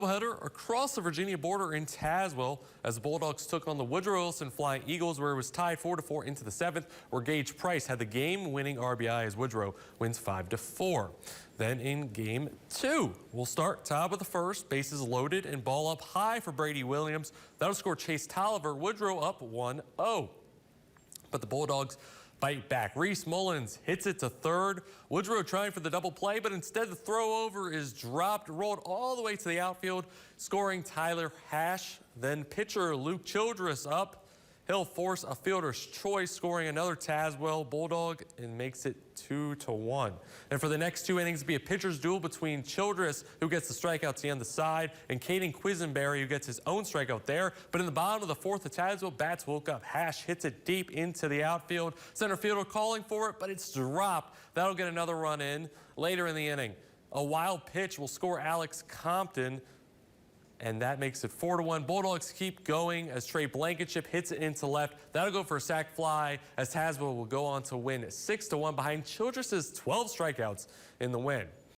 Doubleheader across the Virginia border in Tazewell as the Bulldogs took on the Woodrow Wilson Flying Eagles, where it was tied 4-4 into the 7th, where Gage Price had the game-winning RBI as Woodrow wins 5-4. Then in Game 2, we'll start top of the first, bases loaded and ball up high for Brady Williams. That'll score Chase Tolliver. Woodrow up 1-0. But the Bulldogs fight back. Reese Mullins hits it to third. Woodrow trying for the double play, but instead the throw over is dropped, rolled all the way to the outfield, scoring Tyler Hash. Then pitcher Luke Childress up. He'll force a fielder's choice, scoring another Tazewell Bulldog, and makes it 2-1. And for the next 2 innings, it'll be a pitcher's duel between Childress, who gets the strikeout to the end of the side, and Caden Quisenberry, who gets his own strikeout there. But in the bottom of the 4th, the Tazewell bats woke up. Hash hits it deep into the outfield. Center fielder calling for it, but it's dropped. That'll get another run in later in the inning. A wild pitch will score Alex Compton, and that makes it 4-1. Bulldogs keep going as Trey Blankenship hits it into left. That'll go for a sac fly as Tazewell will go on to win 6-1 behind Childress's 12 strikeouts in the win.